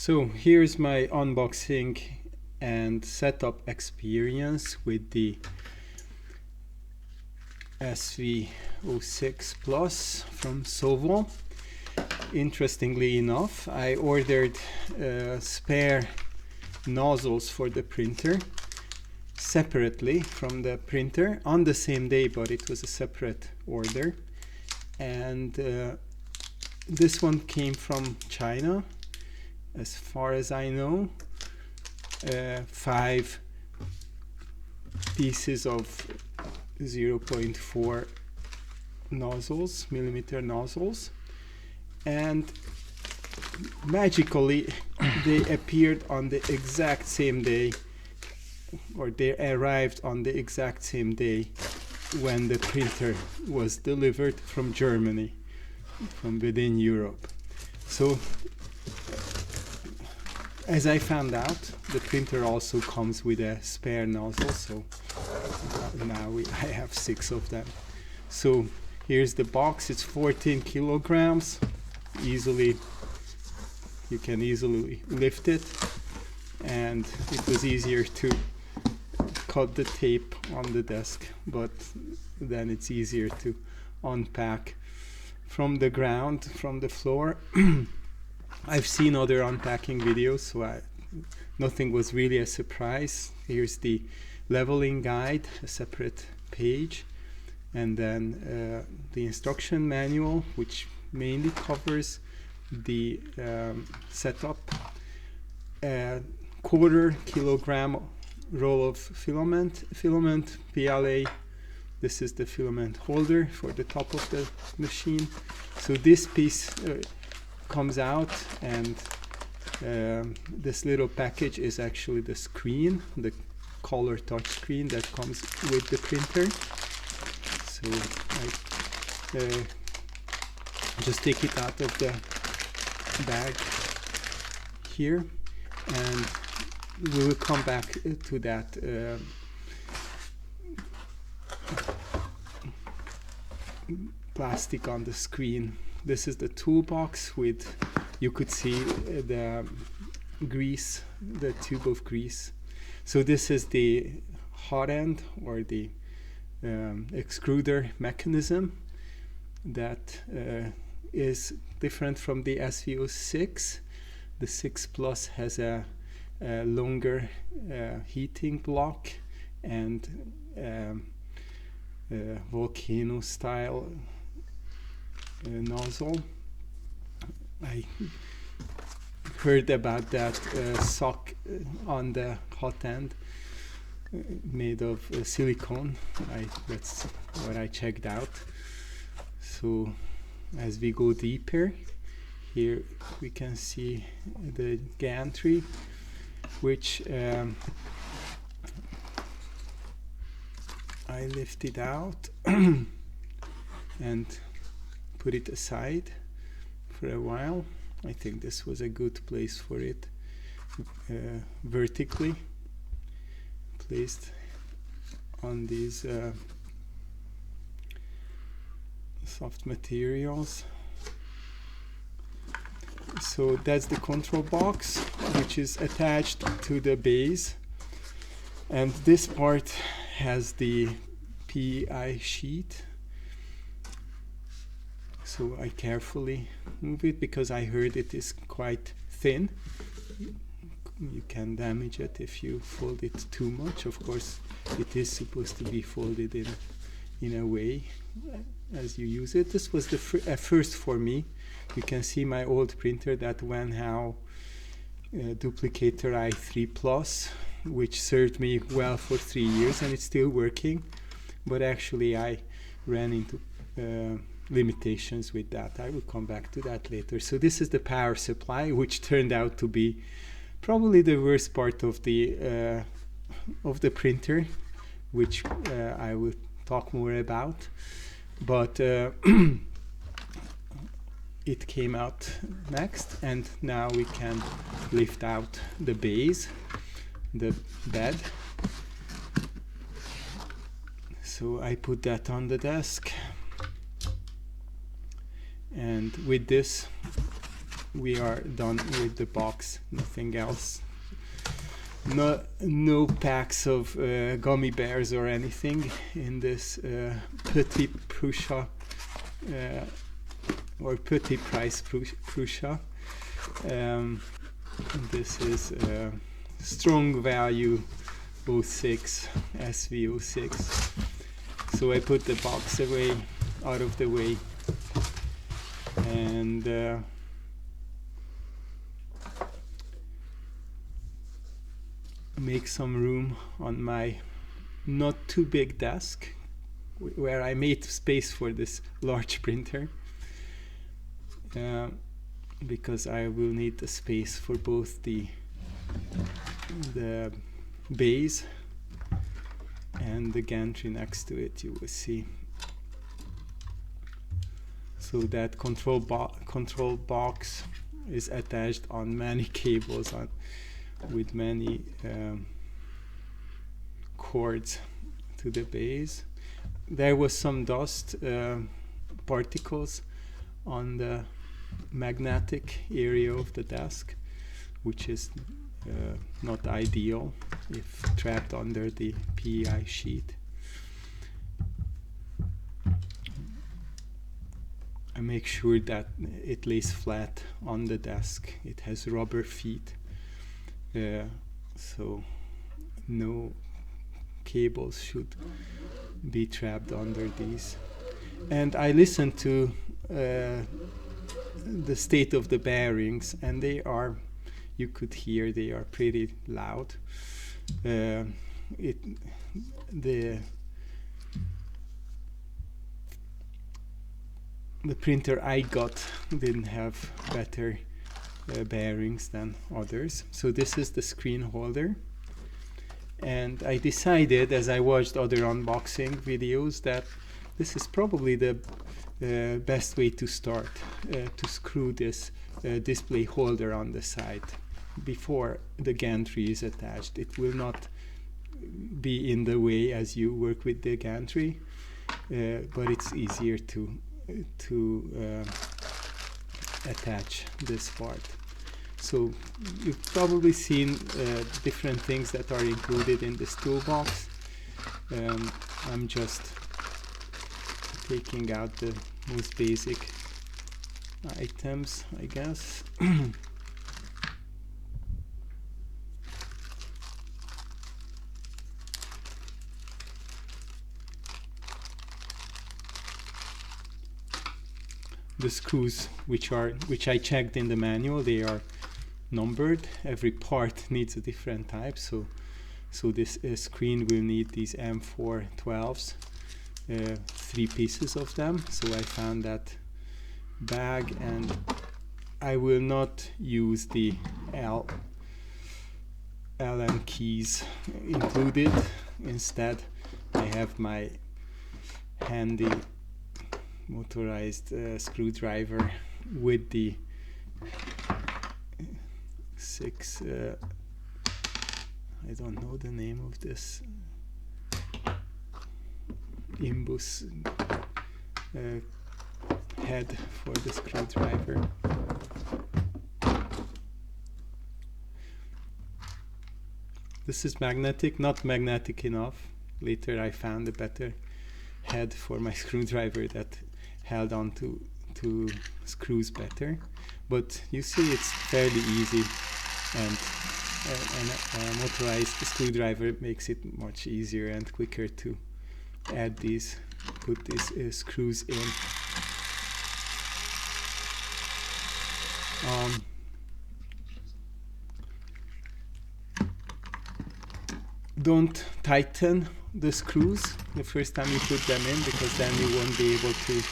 So here's my unboxing and setup experience with the SV06 Plus from Sovol. Interestingly enough, I ordered spare nozzles for the printer separately from the printer on the same day, but it was a separate order. And this one came from China, as far as I know. 5 pieces of 0.4 nozzles, millimeter nozzles, and magically they appeared on the exact same day, or they arrived on the exact same day when the printer was delivered from Germany, from within Europe. So as I found out, the printer also comes with a spare nozzle, so now I have 6 of them. So here's the box. It's 14 kilograms. You can easily lift it, and it was easier to cut the tape on the desk, but then it's easier to unpack from the ground, from the floor. I've seen other unpacking videos, so nothing was really a surprise. Here's the leveling guide, a separate page, and then the instruction manual, which mainly covers the setup. A 1/4 kilogram roll of filament PLA. This is the filament holder for the top of the machine. So this piece comes out, and this little package is actually the screen, the color touch screen that comes with the printer. So I just take it out of the bag here, and we will come back to that plastic on the screen. This is the toolbox with, you could see the grease, the tube of grease. So this is the hot end, or the extruder mechanism that is different from the SV06. The 6 Plus has a longer heating block and volcano style nozzle. I heard about that sock on the hot end made of silicone. That's what I checked out. So as we go deeper, here we can see the gantry, which I lifted out and put it aside for a while. I think this was a good place for it, vertically placed on these soft materials. So that's the control box, which is attached to the base, and this part has the PI sheet. So I carefully move it because I heard it is quite thin. You can damage it if you fold it too much. Of course, it is supposed to be folded in a way as you use it. This was the first for me. You can see my old printer, that Wanhao Duplicator i3 Plus, which served me well for 3 years, and it's still working. But actually I ran into limitations with that. I will come back to that later. So this is the power supply, which turned out to be probably the worst part of the printer, which I will talk more about. But it came out next, and now we can lift out the base, the bed. So I put that on the desk, and with this we are done with the box, nothing else. No packs of gummy bears or anything in this Petit Prussia or Petit Price Prussia. This is strong value 06 SV06. So I put the box away, out of the way, and make some room on my not too big desk where I made space for this large printer, because I will need the space for both the base and the gantry next to it, you will see. So that control box is attached on many cables with many cords to the base. There was some dust particles on the magnetic area of the desk, which is not ideal if trapped under the PEI sheet. I make sure that it lays flat on the desk. It has rubber feet, so no cables should be trapped under these. And I listened to the state of the bearings, and they are, you could hear, they are pretty loud. The printer I got didn't have better bearings than others. So this is the screen holder, and I decided, as I watched other unboxing videos, that this is probably the best way to start, to screw this display holder on the side before the gantry is attached. It will not be in the way as you work with the gantry, but it's easier to attach this part. So you've probably seen different things that are included in this toolbox. I'm just taking out the most basic items, I guess. The screws, which I checked in the manual, they are numbered. Every part needs a different type, so this screen will need these M412s, 3 pieces of them. So I found that bag, and I will not use the Allen keys included. Instead, I have my handy motorized screwdriver with the 6 I don't know the name of this imbus head for the screwdriver. This is magnetic, not magnetic enough. Later I found a better head for my screwdriver that held on to screws better, but you see it's fairly easy, and a motorized screwdriver makes it much easier and quicker to put these screws in. Don't tighten the screws the first time you put them in, because then you won't be able to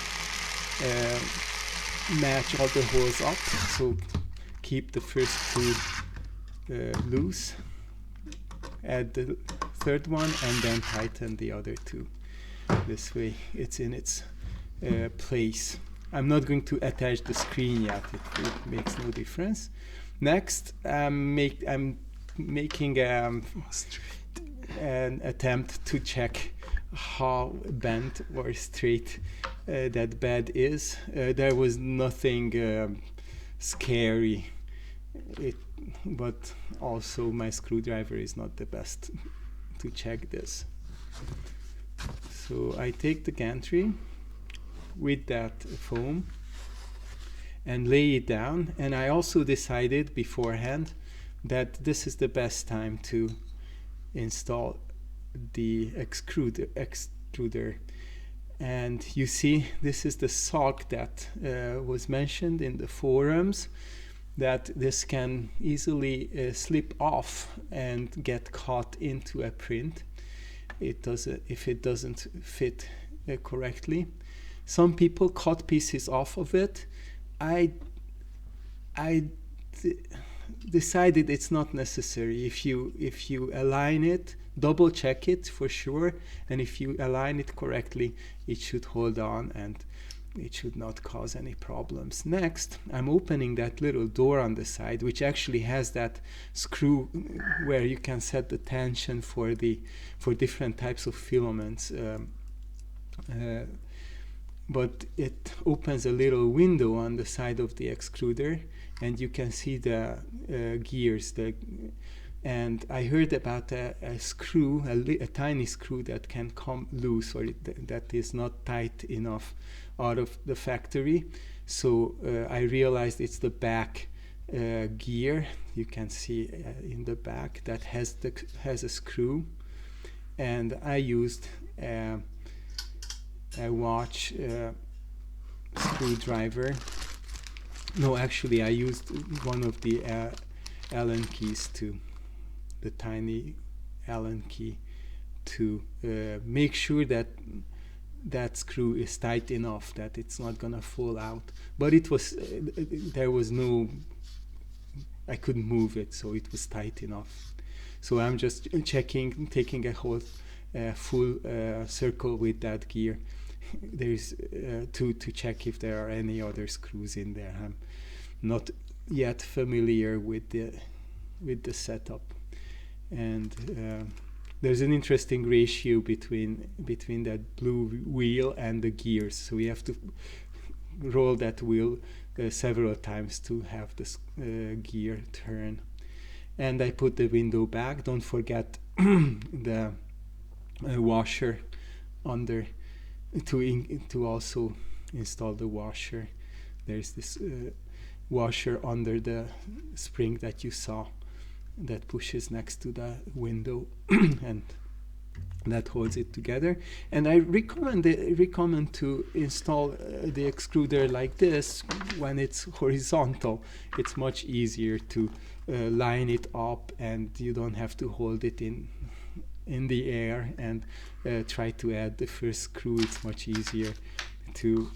match all the holes up. So keep the first 2 loose, add the 3rd one, and then tighten the other 2. This way it's in its place. I'm not going to attach the screen yet, it makes no difference. Next, I'm making an attempt to check how bent or straight that bed is. There was nothing scary. But also my screwdriver is not the best to check this. So I take the gantry with that foam and lay it down, and I also decided beforehand that this is the best time to install the extruder. And you see, this is the sock that was mentioned in the forums, that this can easily slip off and get caught into a print. It does if it doesn't fit correctly. Some people cut pieces off of it. I decided it's not necessary. If you align it, double check it for sure, and if you align it correctly, it should hold on and it should not cause any problems. Next, I'm opening that little door on the side, which actually has that screw where you can set the tension for different types of filaments. But it opens a little window on the side of the extruder, and you can see the gears. And I heard about a screw, a tiny screw that can come loose, or that is not tight enough out of the factory. So I realized it's the back gear. You can see in the back that has a screw, and I used a watch screwdriver. No, actually, I used one of the Allen keys the tiny Allen key to make sure that that screw is tight enough that it's not gonna fall out. But it was there was no, I couldn't move it, so it was tight enough. So I'm just checking, taking a whole full circle with that gear. There's to check if there are any other screws in there. I'm not yet familiar with the setup, and there's an interesting ratio between that blue wheel and the gears. So we have to roll that wheel several times to have this gear turn. And I put the window back. Don't forget the washer under. To also install the washer. There's this washer under the spring that you saw that pushes next to the window and that holds it together. And I recommend to install the extruder like this when it's horizontal. It's much easier to line it up, and you don't have to hold it in the air and try to add the first screw. It's much easier to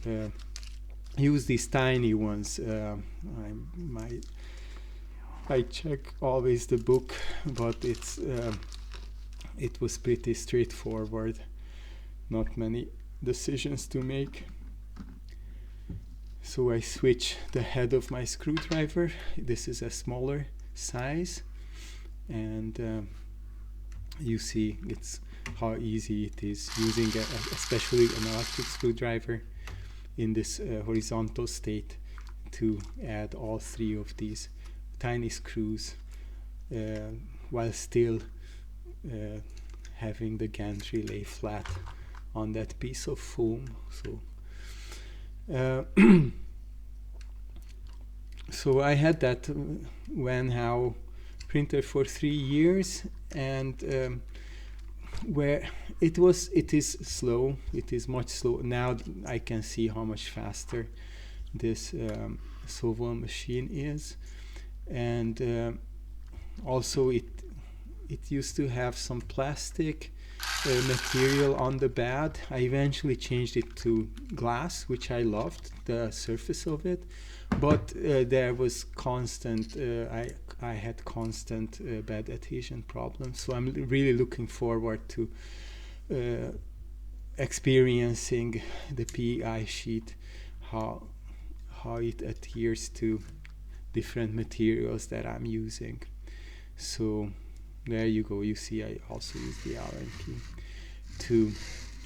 use these tiny ones. I check always the book, but it was pretty straightforward. Not many decisions to make. So I switch the head of my screwdriver. This is a smaller size, and you see it's how easy it is using especially an electric screwdriver in this horizontal state to add all three of these tiny screws while still having the gantry lay flat on that piece of foam. So I had that Wanhao printer for 3 years, and where it is slow. It is much slow. Now I can see how much faster this Sovol machine is, and also it used to have some plastic material on the bed. I eventually changed it to glass, which I loved the surface of it, but there was constant I had constant bed adhesion problems. So I'm really looking forward to experiencing the PI sheet, how it adheres to different materials that I'm using. So there you go. You see, I also use the Allen key too.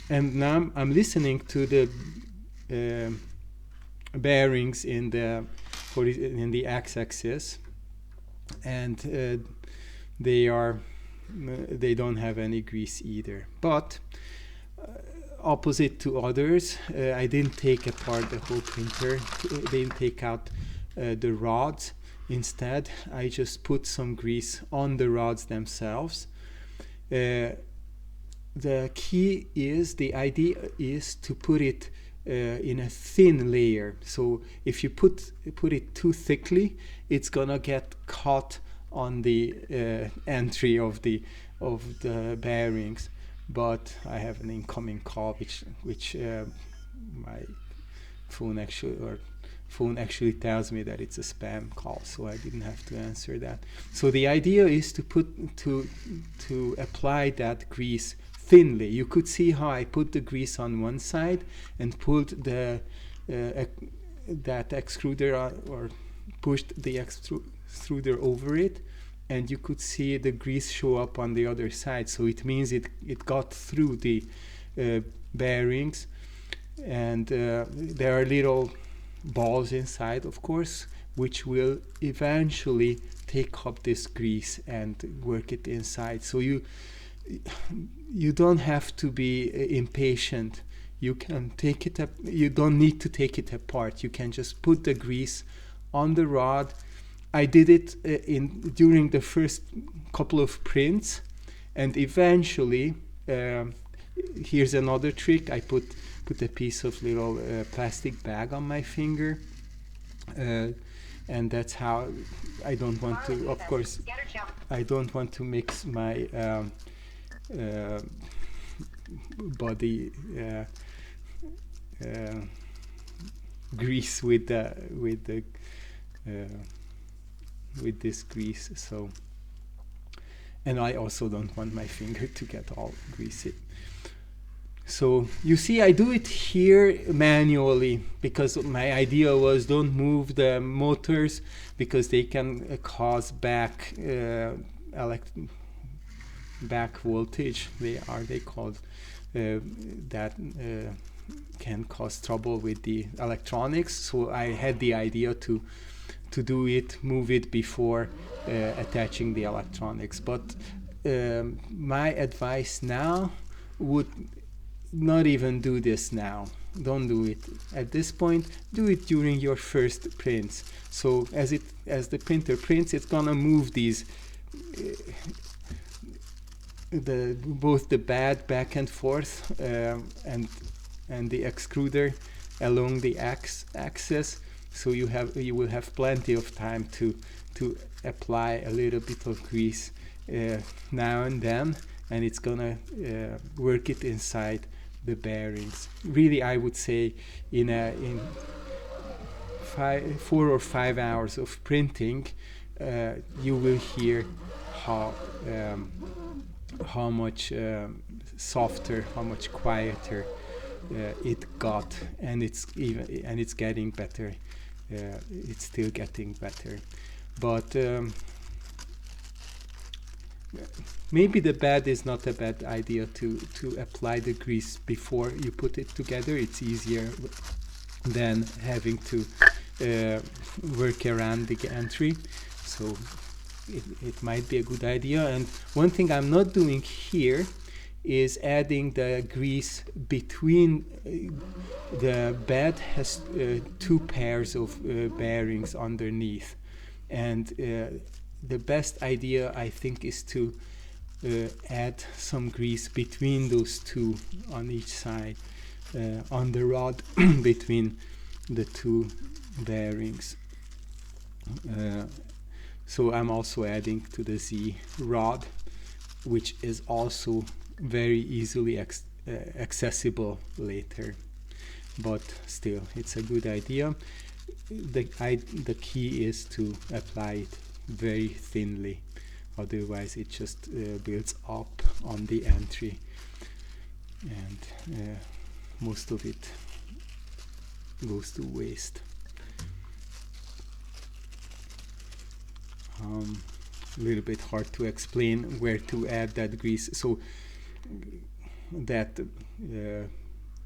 And now I'm listening to the bearings in the in the x-axis, and they don't have any grease either. But opposite to others, I didn't take apart the whole printer, didn't take out the rods. Instead, I just put some grease on the rods themselves. The idea is to put it in a thin layer. So if you put it too thickly, it's gonna get caught on the entry of the bearings. But I have an incoming call, which my phone actually tells me that it's a spam call, so I didn't have to answer that. So the idea is to apply that grease thinly. You could see how I put the grease on one side and pulled that extruder or pushed the extruder over it, and you could see the grease show up on the other side. So it means it got through the bearings, and there are little balls inside, of course, which will eventually take up this grease and work it inside. So you don't have to be impatient. You can take it up. You don't need to take it apart. You can just put the grease on the rod. I did it during the first couple of prints, and eventually, here's another trick. I put a piece of little plastic bag on my finger, and that's how I don't want to. Of course, I don't want to mix my body grease with this grease. So, and I also don't want my finger to get all greasy. So you see, I do it here manually because my idea was don't move the motors because they can cause back voltage. They called that can cause trouble with the electronics. So I had the idea to move it before attaching the electronics. But my advice now would not even do this now. Don't do it at this point. Do it during your first prints. So as the printer prints, it's gonna move these both the bed back and forth and the extruder along the axis. So you will have plenty of time to apply a little bit of grease now and then, and it's gonna work it inside the bearings. Really, I would say in 4 or 5 hours of printing, you will hear how much softer, how much quieter it got, and it's getting better. It's still getting better, but maybe the bed is not a bad idea to apply the grease before you put it together. It's easier than having to work around the entry. So it might be a good idea. And one thing I'm not doing here is adding the grease between the bed has 2 pairs of bearings underneath, and the best idea, I think, is to add some grease between those 2 on each side on the rod between the 2 bearings. So I'm also adding to the Z rod, which is also very easily accessible later, but still it's a good idea. The key is to apply it very thinly, otherwise it just builds up on the entry, and most of it goes to waste. A little bit hard to explain where to add that grease. So that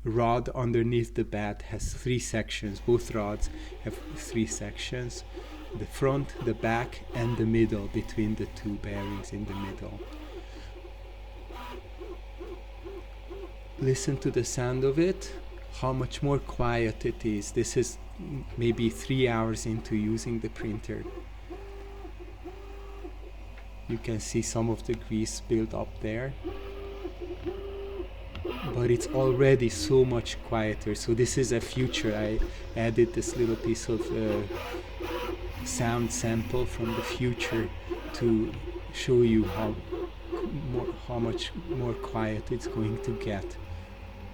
rod underneath the bat has 3 sections. Both rods have 3 sections: the front, the back, and the middle, between the 2 bearings in the middle. Listen to the sound of it, how much more quiet it is. This is maybe 3 hours into using the printer. You can see some of the grease built up there, but it's already so much quieter. So this is a future. I added this little piece of sound sample from the future to show you how much more quiet it's going to get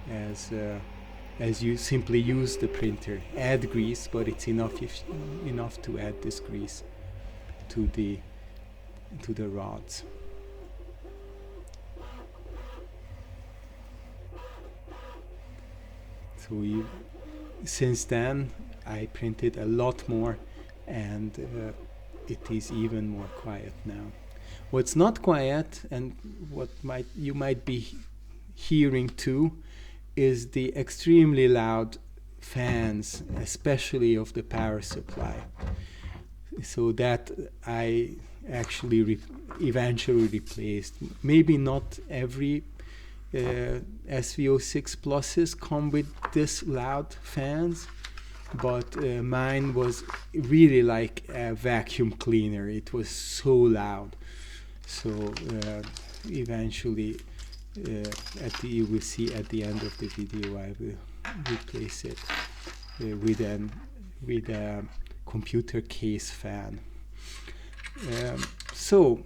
as you simply use the printer. Add grease, but it's enough to add this grease to the rods. So since then I printed a lot more, and it is even more quiet now. What's not quiet, and what you might be hearing too, is the extremely loud fans, especially of the power supply. So that I actually eventually replaced. Maybe not every SV06 pluses come with this loud fans, but mine was really like a vacuum cleaner. It was so loud. So eventually, you will see at the end of the video, I will replace it with a computer case fan. So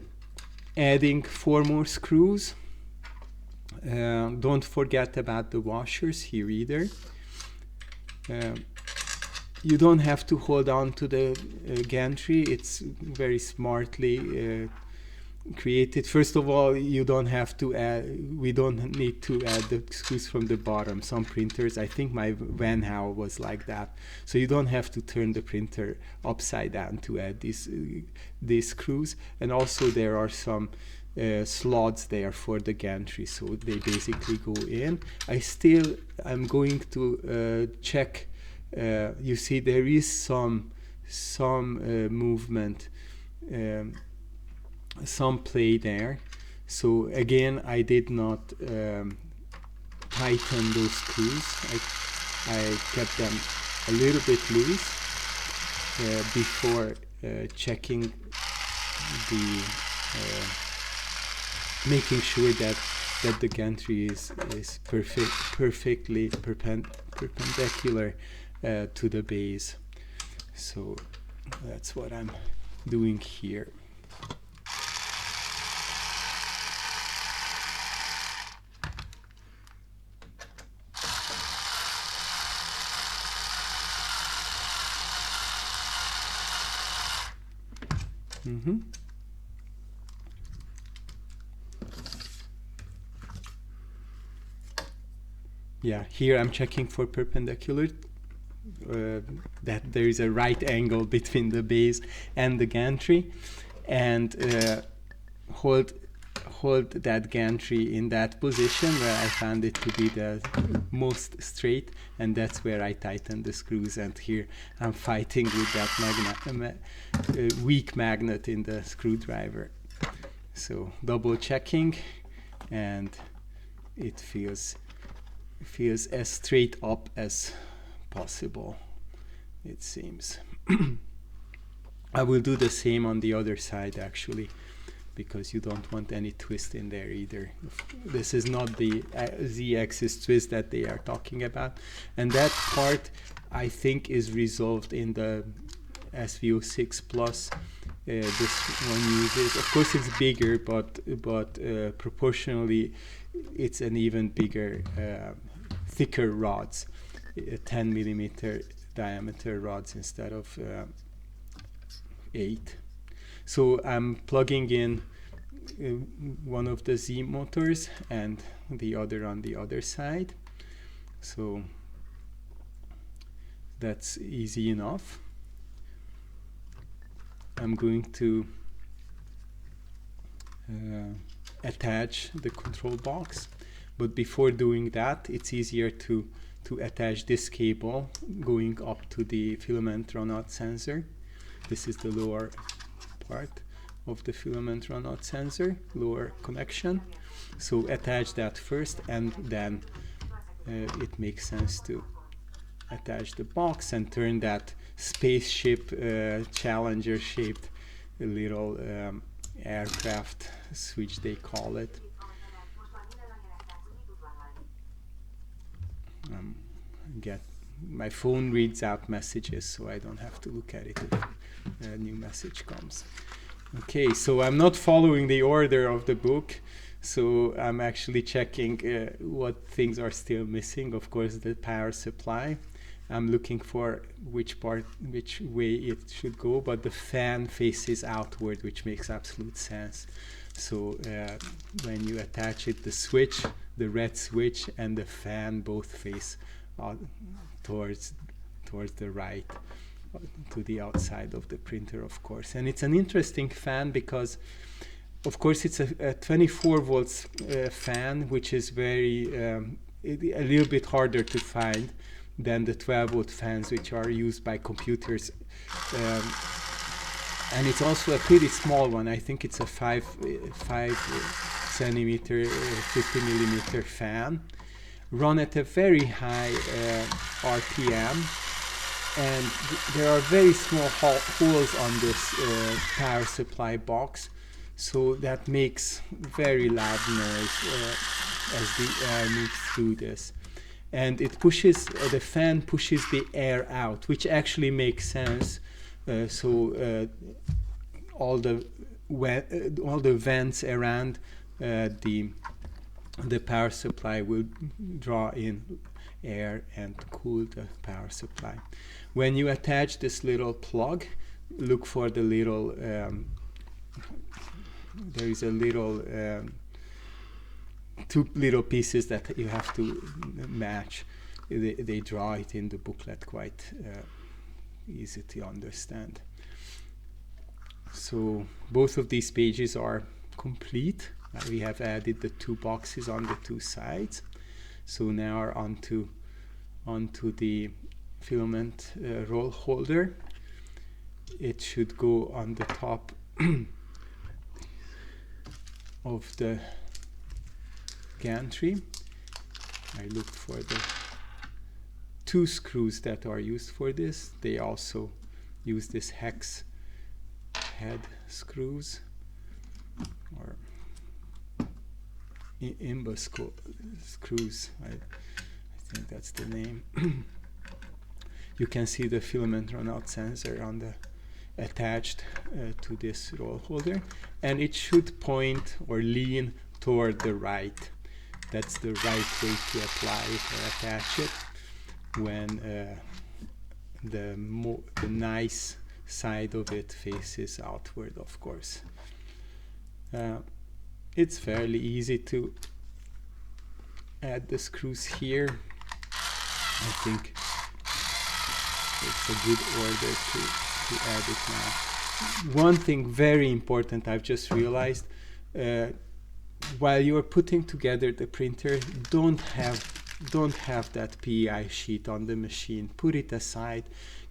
adding 4 more screws. Don't forget about the washers here either. You don't have to hold on to the gantry. It's very smartly created. First of all, you don't have to add, we don't need to add the screws from the bottom. Some printers, I think my Van Houw was like that. So you don't have to turn the printer upside down to add these screws. And also there are some slots there for the gantry, so they basically go in. I'm going to check. You see there is some movement, some play there. So again, I did not tighten those screws. I kept them a little bit loose before checking making sure that the gantry is perfectly perpendicular to the base. So that's what I'm doing here. Yeah, here I'm checking for perpendicular, that there is a right angle between the base and the gantry, and hold that gantry in that position where I found it to be the most straight, and that's where I tighten the screws. And here I'm fighting with that weak magnet in the screwdriver. So double checking, and it feels as straight up as possible, it seems. I will do the same on the other side actually, because you don't want any twist in there either. This is not the Z-axis twist that they are talking about, and that part I think is resolved in the SV06 Plus. This one uses, of course it's bigger, but proportionally it's an even bigger, thicker rods, 10 millimeter diameter rods instead of 8. So I'm plugging in one of the Z motors and the other on the other side. So that's easy enough. I'm going to attach the control box But before doing that, it's easier to attach this cable going up to the filament runout sensor. This is the lower part of the filament runout sensor, lower connection. So attach that first, and then it makes sense to attach the box and turn that spaceship Challenger shaped little aircraft switch, they call it. My phone reads out messages, so I don't have to look at it if a new message comes. Okay, so I'm not following the order of the book, so I'm actually checking what things are still missing. Of course, the power supply. I'm looking for which way it should go, but the fan faces outward, which makes absolute sense. So when you attach it, the switch, the red switch and the fan both face towards the right, to the outside of the printer, of course. And it's an interesting fan because, of course, it's a 24 volts fan, which is very a little bit harder to find than the 12 volt fans, which are used by computers. And it's also a pretty small one. I think it's a 5 centimeter, 50 millimeter fan, run at a very high RPM, and there are very small holes on this power supply box, so that makes very loud noise as the air moves through this. And it pushes, the fan pushes the air out, which actually makes sense. So all the vents around the power supply will draw in air and cool the power supply. When you attach this little plug, look for the little, there is a little, two little pieces that you have to match. They draw it in the booklet quite easy to understand. So both of these pages are complete. We have added the two boxes on the two sides. So now we're onto the filament roll holder. It should go on the top of the gantry. I looked for the two screws that are used for this. They also use this hex head screws, or imbus screws. I think that's the name. You can see the filament runout sensor on the attached to this roll holder, and it should point or lean toward the right. That's the right way to apply it or attach it, when the nice side of it faces outward, of course. It's fairly easy to add the screws here. I think it's a good order to add it now. One thing very important I've just realized, while you're putting together the printer, don't have that PEI sheet on the machine. Put it aside.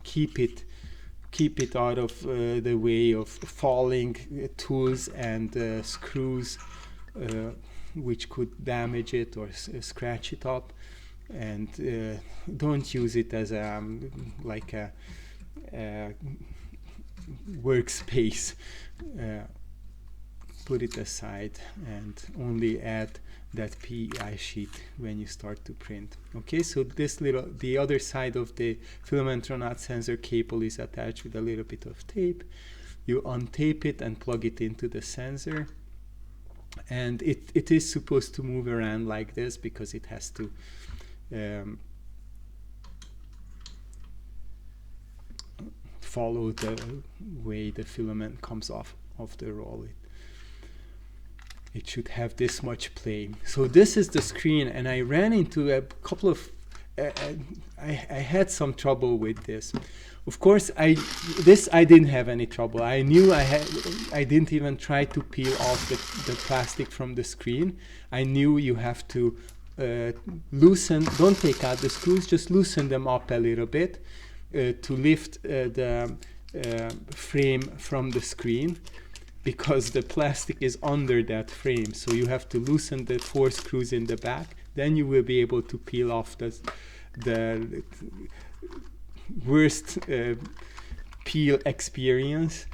Keep it out of the way of falling tools and screws, which could damage it or scratch it up. And don't use it as like a workspace. Put it aside and only add that PEI sheet when you start to print. Okay, so the other side of the filament runout sensor cable is attached with a little bit of tape. You untape it and plug it into the sensor, and it is supposed to move around like this because it has to follow the way the filament comes off of the roll. It should have this much play. So this is the screen, and I ran into a couple of I had some trouble with this. Of course, I didn't have any trouble. I knew I didn't even try to peel off the plastic from the screen. I knew you have to loosen, don't take out the screws, just loosen them up a little bit to lift the frame from the screen, because the plastic is under that frame. So you have to loosen the 4 screws in the back, then you will be able to peel off the worst peel experience.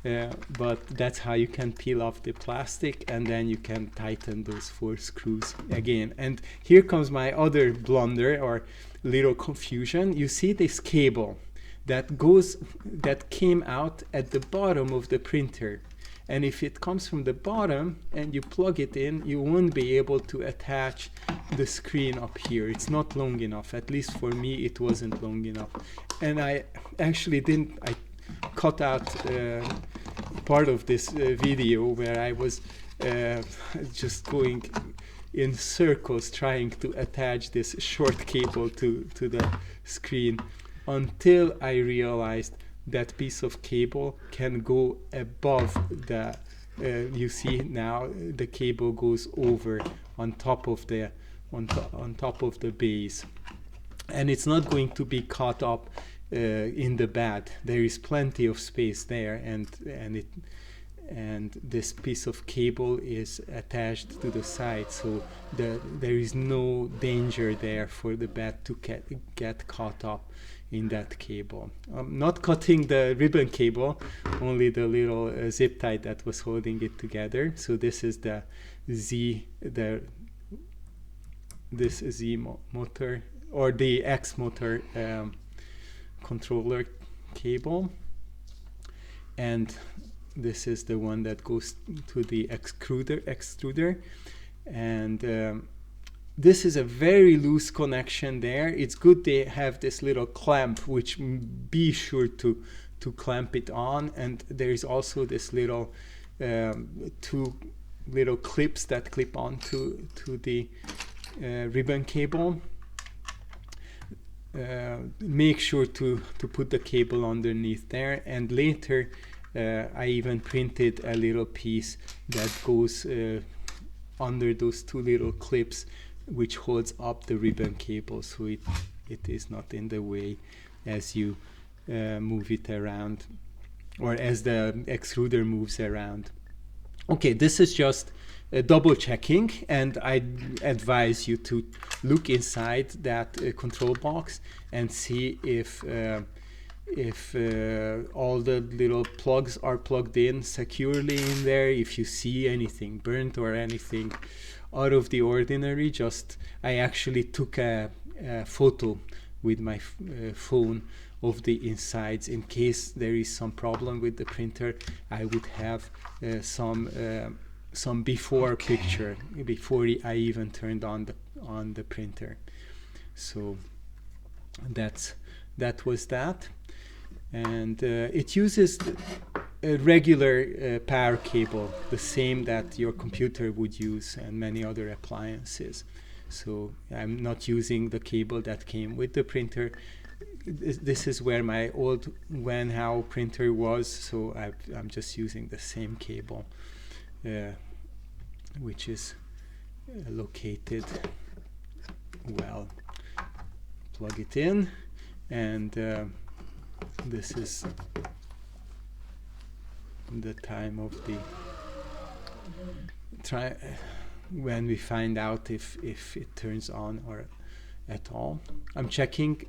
But that's how you can peel off the plastic, and then you can tighten those 4 screws again. And here comes my other blunder or little confusion. You see this cable that came out at the bottom of the printer, and if it comes from the bottom and you plug it in, you won't be able to attach the screen up here. It's not long enough. At least for me it wasn't long enough, and I actually I cut out part of this video where I was just going in circles trying to attach this short cable to the screen, until I realized that piece of cable can go above the you see now the cable goes over on top of the on top of the base, and it's not going to be caught up in the bed. There is plenty of space there, and this piece of cable is attached to the side, so there is no danger there for the bed to get caught up in that cable. I'm not cutting the ribbon cable, only the little zip tie that was holding it together. So this is the Z motor, or the X motor controller cable, and this is the one that goes to the extruder, and this is a very loose connection there. It's good they have this little clamp, which be sure to clamp it on, and there is also this little 2 little clips that clip on to the ribbon cable. Make sure to put the cable underneath there, and later I even printed a little piece that goes under those 2 little clips, which holds up the ribbon cable, so it is not in the way as you move it around, or as the extruder moves around. Okay, this is just double checking, and I advise you to look inside that control box and see if all the little plugs are plugged in securely in there. If you see anything burnt or anything out of the ordinary, I actually took a photo with my phone of the insides. In case there is some problem with the printer, I would have some before picture before I even turned on the printer. So that was that, and it uses a regular power cable, the same that your computer would use and many other appliances. So I'm not using the cable that came with the printer. This is where my old Wanhao printer was, so I'm just using the same cable, which is located well. Plug it in, and this is the time of the when we find out if it turns on or at all. I'm checking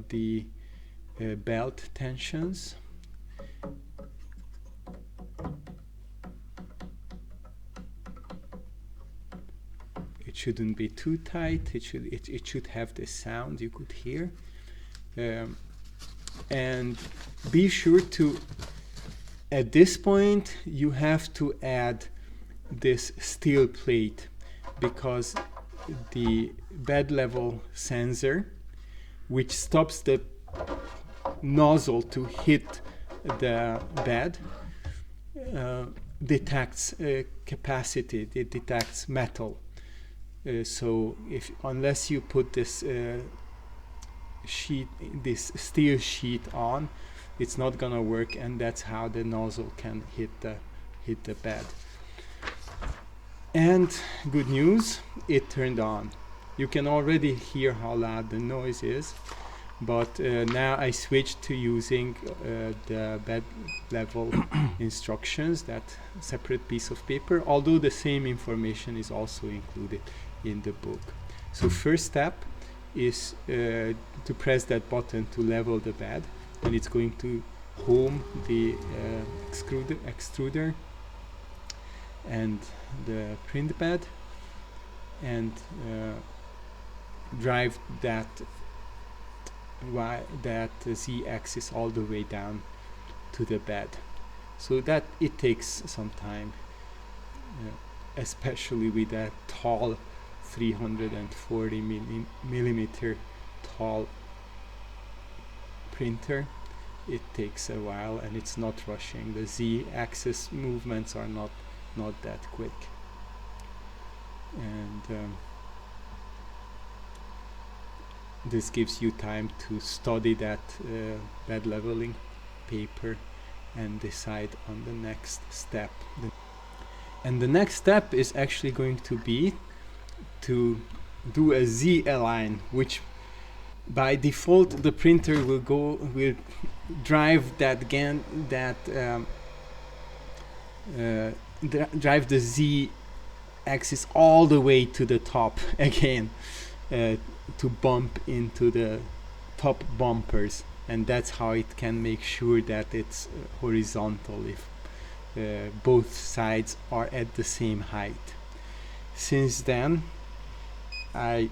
the belt tensions. It shouldn't be too tight. It should have the sound you could hear, and be sure to, at this point, you have to add this steel plate, because the bed level sensor, which stops the nozzle to hit the bed, detects capacity. It detects metal. So unless you put this steel sheet on, it's not gonna work, and that's how the nozzle can hit the bed. And good news, it turned on. You can already hear how loud the noise is, but now I switched to using the bed level instructions, that separate piece of paper, although the same information is also included in the book. So first step is to press that button to level the bed, and it's going to home the extruder and the print bed, and drive that z-axis all the way down to the bed. So that it takes some time, especially with a tall 340 millimeter tall printer. It takes a while, and it's not rushing. The z-axis movements are not that quick, and this gives you time to study that bed leveling paper and decide on the next step. And the next step is actually going to be to do a z-align, which by default the printer will drive that drive the z-axis all the way to the top again, to bump into the top bumpers, and that's how it can make sure that it's horizontal if both sides are at the same height. Since then, I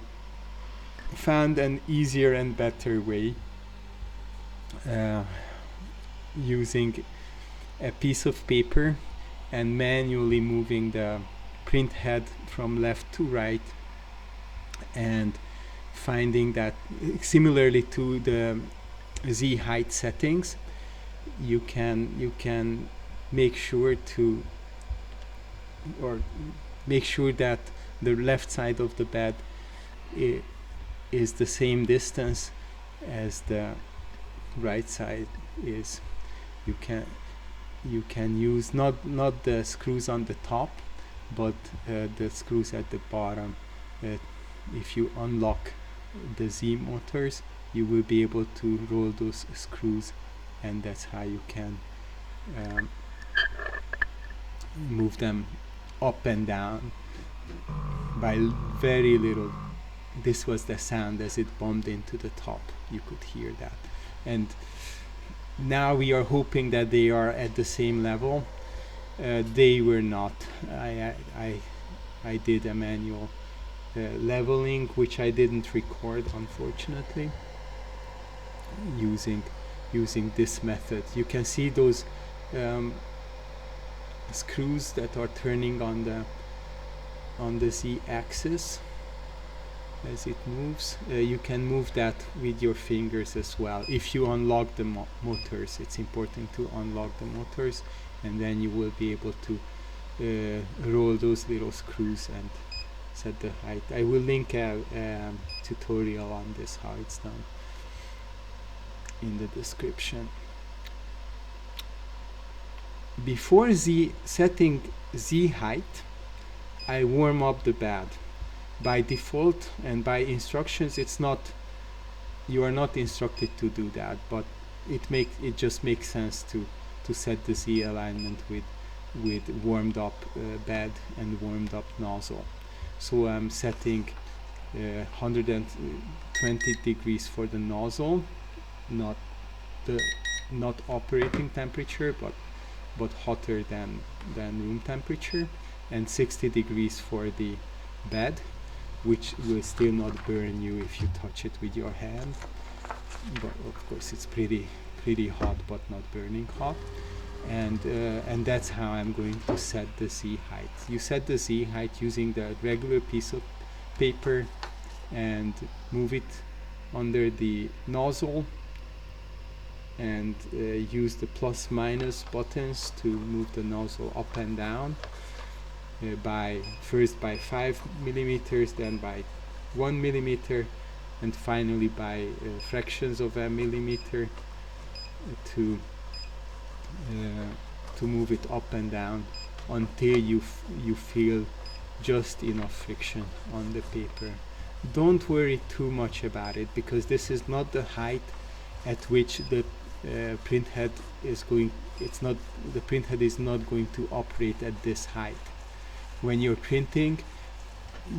found an easier and better way, using a piece of paper and manually moving the print head from left to right, and finding that similarly to the Z height settings, you can make sure that the left side of the bed is the same distance as the right side is. You can use not the screws on the top, but the screws at the bottom. If you unlock the Z motors, you will be able to roll those screws, and that's how you can move them up and down by very little. This was the sound as it bumped into the top. You could hear that. And now we are hoping that they are at the same level. They were not. I did a manual leveling, which I didn't record, unfortunately, using this method. You can see those screws that are turning on the Z-axis as it moves. You can move that with your fingers as well. If you unlock the motors, it's important to unlock the motors, and then you will be able to roll those little screws and set the height. I will link a tutorial on this, how it's done, in the description. Before setting Z height, I warm up the bed. By default and by instructions, you are not instructed to do that, but it just makes sense to set the Z alignment with warmed up bed and warmed up nozzle. So I'm setting 120 degrees for the nozzle, not operating temperature, but hotter than room temperature, and 60 degrees for the bed, which will still not burn you if you touch it with your hand. But of course it's pretty hot, but not burning hot. And that's how I'm going to set the Z height. You set the Z height using the regular piece of paper and move it under the nozzle, and use the plus minus buttons to move the nozzle up and down, first by 5 millimeters, then by 1 millimeter, and finally by fractions of a millimeter, to move it up and down until you feel just enough friction on the paper. Don't worry too much about it, because this is not the height at which the print head is going. It's not, the print head is not going to operate at this height. When you're printing,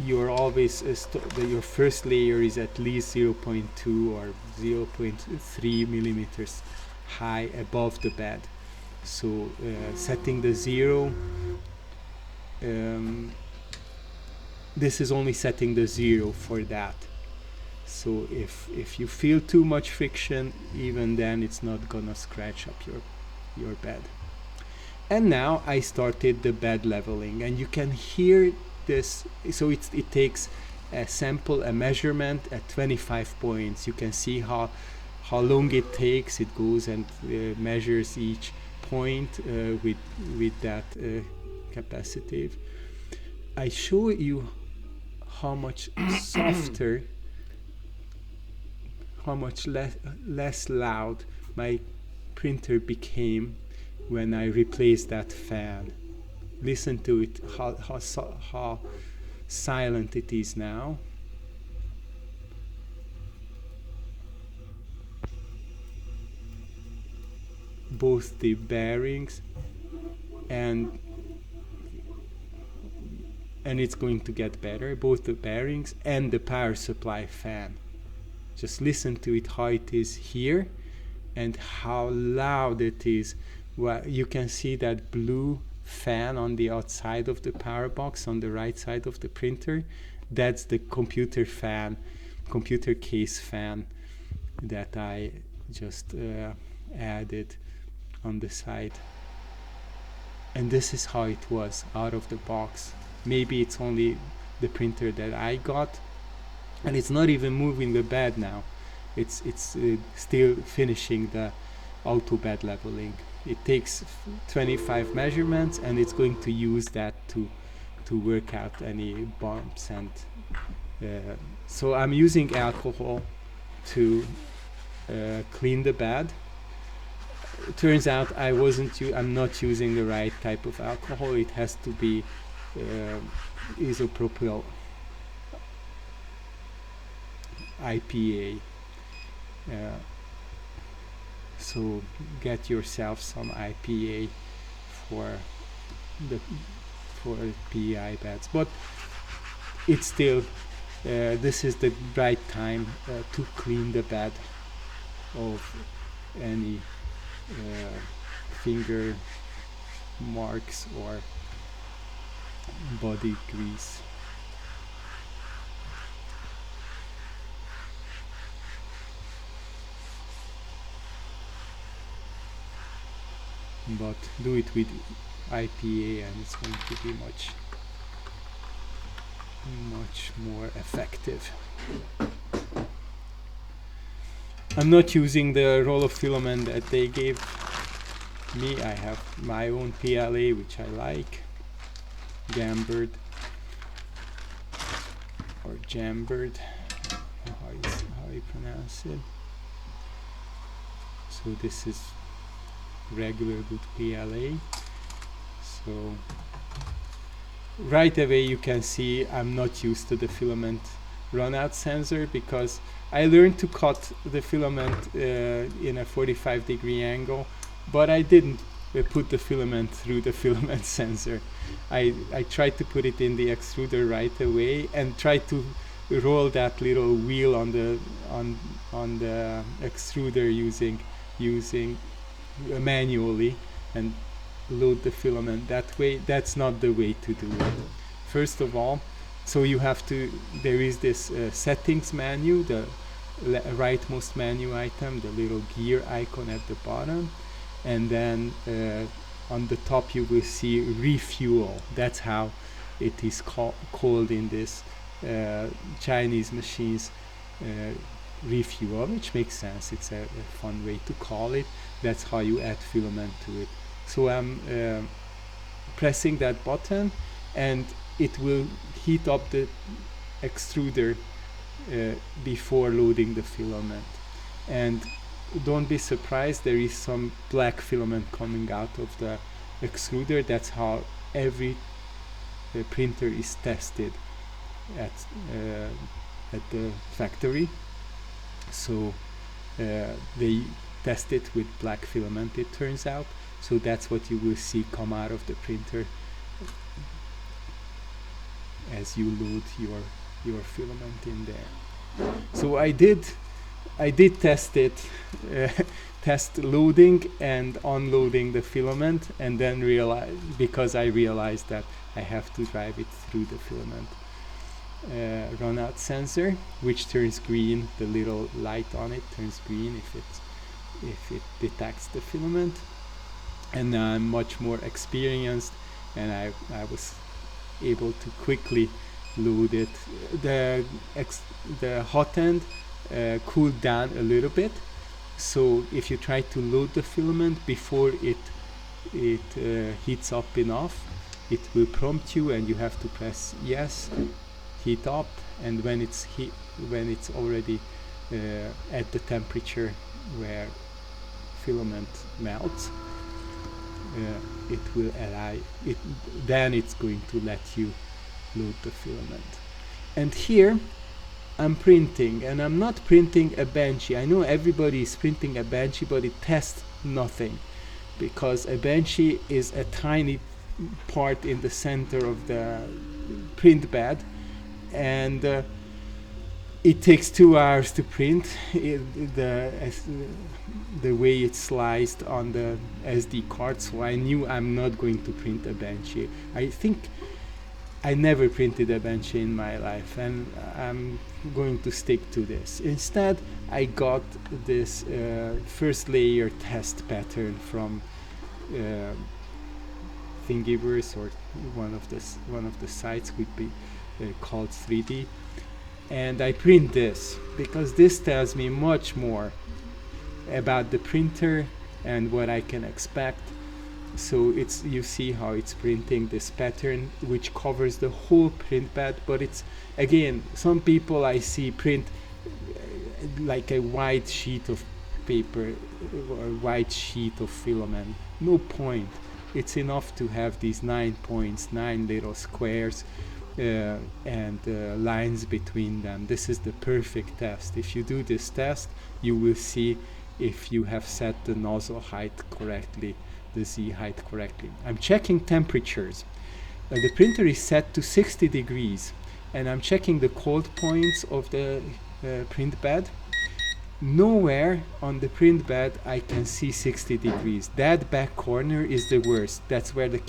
you're always your first layer is at least 0.2 or 0.3 millimeters high above the bed. So setting the 0, this is only setting the 0 for that. So if you feel too much friction, even then it's not gonna scratch up your bed. And now I started the bed leveling, and you can hear this. So it takes a sample, a measurement at 25 points. You can see how long it takes. It goes and measures each point with that capacitive. I show you how much softer, how much less loud my printer became when I replaced that fan. Listen to it, how silent it is now. Both the bearings and it's going to get better, both the bearings and the power supply fan. Just listen to it, how it is here and how loud it is. Well, you can see that blue fan on the outside of the power box on the right side of the printer. That's the computer fan, computer case fan that I just added on the side. And this is how it was out of the box. Maybe it's only the printer that I got, and it's not even moving the bed now. It's still finishing the auto bed leveling. It takes 25 measurements, and it's going to use that to work out any bumps. And so I'm using alcohol to clean the bed. It turns out I'm not using the right type of alcohol. It has to be isopropyl IPA. So get yourself some IPA for PI beds. But it's still this is the right time to clean the bed of any finger marks or body grease. But do it with IPA and it's going to be much more effective. I'm not using the roll of filament that they gave me. I have my own PLA, which I like, Gambird or Jambird, how you pronounce it. So this is regular good PLA. So right away you can see I'm not used to the filament runout sensor, because I learned to cut the filament in a 45-degree angle, but I didn't put the filament through the filament sensor. I tried to put it in the extruder right away and tried to roll that little wheel on the extruder using manually and load the filament that way. That's not the way to do it. First of all, so you have to, there is this settings menu, the rightmost menu item, the little gear icon at the bottom, and then on the top you will see refuel. That's how it is called in this Chinese machines, refuel, which makes sense. It's a fun way to call it. That's how you add filament to it. So I'm pressing that button and it will heat up the extruder before loading the filament. And don't be surprised, there is some black filament coming out of the extruder. That's how every printer is tested at the factory. So they test it with black filament, it turns out. So that's what you will see come out of the printer as you load your filament in there. So I did test it, test loading and unloading the filament, and then because I realized that I have to drive it through the filament runout sensor, which turns green. The little light on it turns green if it detects the filament. And now I'm much more experienced, and I was able to quickly load it. The hot end cooled down a little bit, so if you try to load the filament before it heats up enough, it will prompt you, and you have to press yes, heat up, and when it's already at the temperature where filament melts, it will allow it. Then it's going to let you load the filament. And here I'm printing, and I'm not printing a Banshee. I know everybody is printing a Banshee, but it tests nothing, because a Banshee is a tiny part in the center of the print bed, and it takes 2 hours to print. The way it's sliced on the SD card, so I knew I'm not going to print a Banshee. I think I never printed a Banshee in my life, and I'm going to stick to this. Instead, I got this first layer test pattern from Thingiverse, or one of the sites would be called 3D, and I print this because this tells me much more about the printer and what I can expect. So you see how it's printing this pattern, which covers the whole print bed. But it's, again, some people I see print like a white sheet of paper or a white sheet of filament. No point. It's enough to have these 9 points, 9 little squares, and lines between them. This is the perfect test. If you do this test, you will see if you have set the nozzle height correctly, the Z height correctly. I'm checking temperatures. The printer is set to 60 degrees, and I'm checking the cold points of the print bed. Nowhere on the print bed I can see 60 degrees. That back corner is the worst. That's where the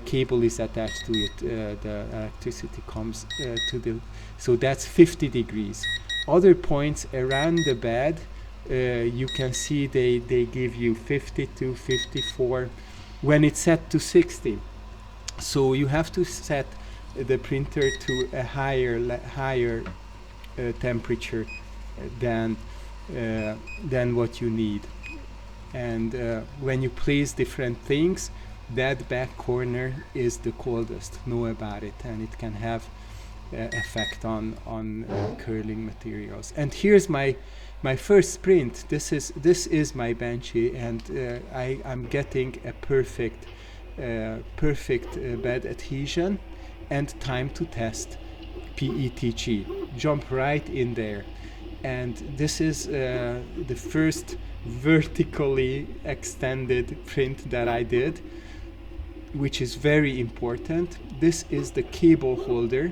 cable is attached to it. The electricity comes to the. So that's 50 degrees. Other points around the bed, you can see they give you 52, 54 when it's set to 60. So you have to set the printer to a higher temperature than what you need. And when you place different things, that back corner is the coldest. Know about it, and it can have effect on curling materials. And here's my first print. This is my Banshee, and I'm getting a perfect bed adhesion and time to test, PETG. Jump right in there. And this is the first vertically extended print that I did, which is very important. This is the cable holder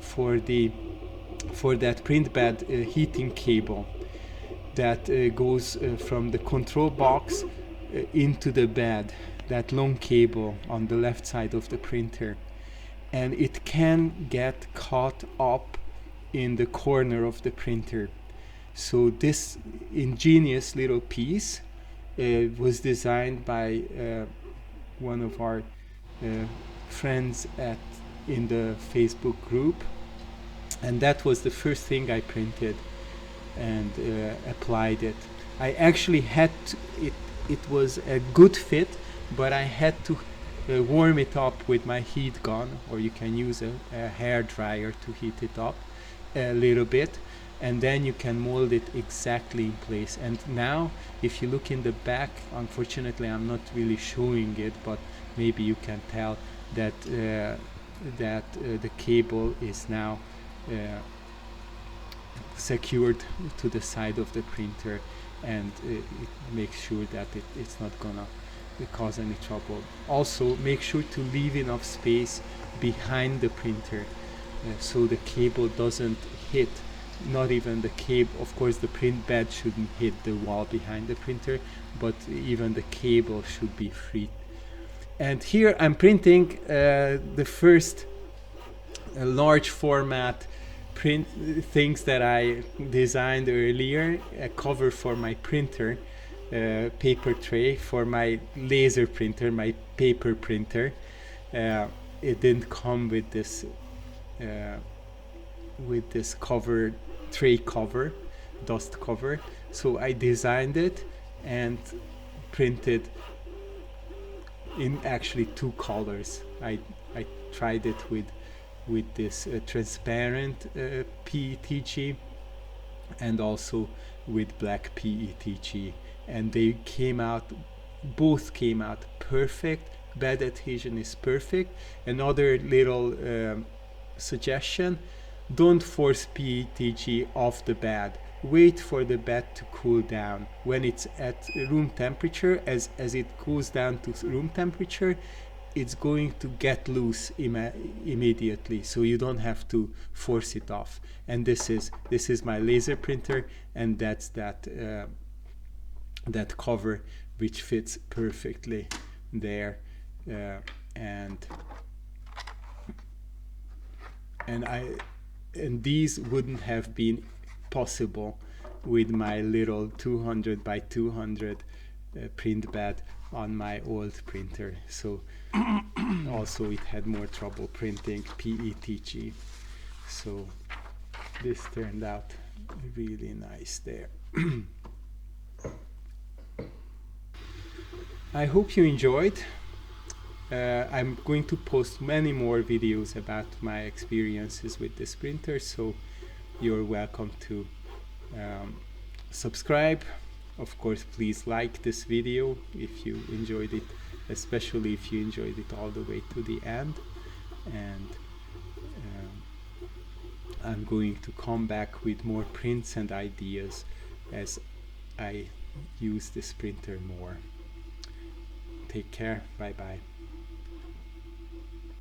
for that print bed heating cable that goes from the control box into the bed, that long cable on the left side of the printer. And it can get caught up in the corner of the printer. So this ingenious little piece was designed by one of our friends in the Facebook group, and that was the first thing I printed and applied it. I actually had to, it was a good fit, but I had to warm it up with my heat gun, or you can use a hair dryer to heat it up a little bit. and then you can mold it exactly in place. And now if you look in the back, unfortunately I'm not really showing it, but maybe you can tell that the cable is now secured to the side of the printer, and it makes sure that it's not gonna cause any trouble. Also, make sure to leave enough space behind the printer so the cable doesn't hit, not even the cable, of course the print bed shouldn't hit the wall behind the printer, but even the cable should be free. And here I'm printing the first large format print things that I designed earlier, a cover for my printer, paper tray for my laser printer, my paper printer. It didn't come with this cover, tray cover, dust cover, so I designed it and printed in actually two colors. I tried it with this transparent PETG and also with black PETG, and they came out, both came out perfect. Bed adhesion is perfect. Another little suggestion: don't force PETG off the bed. Wait for the bed to cool down. When it's at room temperature, as it cools down to room temperature, it's going to get loose immediately, so you don't have to force it off. And this is my laser printer, and that's that cover, which fits perfectly there, and these wouldn't have been possible with my little 200 by 200 print bed on my old printer. So also it had more trouble printing PETG. So this turned out really nice there. I hope you enjoyed. I'm going to post many more videos about my experiences with this printer, so you're welcome to subscribe. Of course, please like this video if you enjoyed it, especially if you enjoyed it all the way to the end. And I'm going to come back with more prints and ideas as I use this printer more. Take care. Bye bye.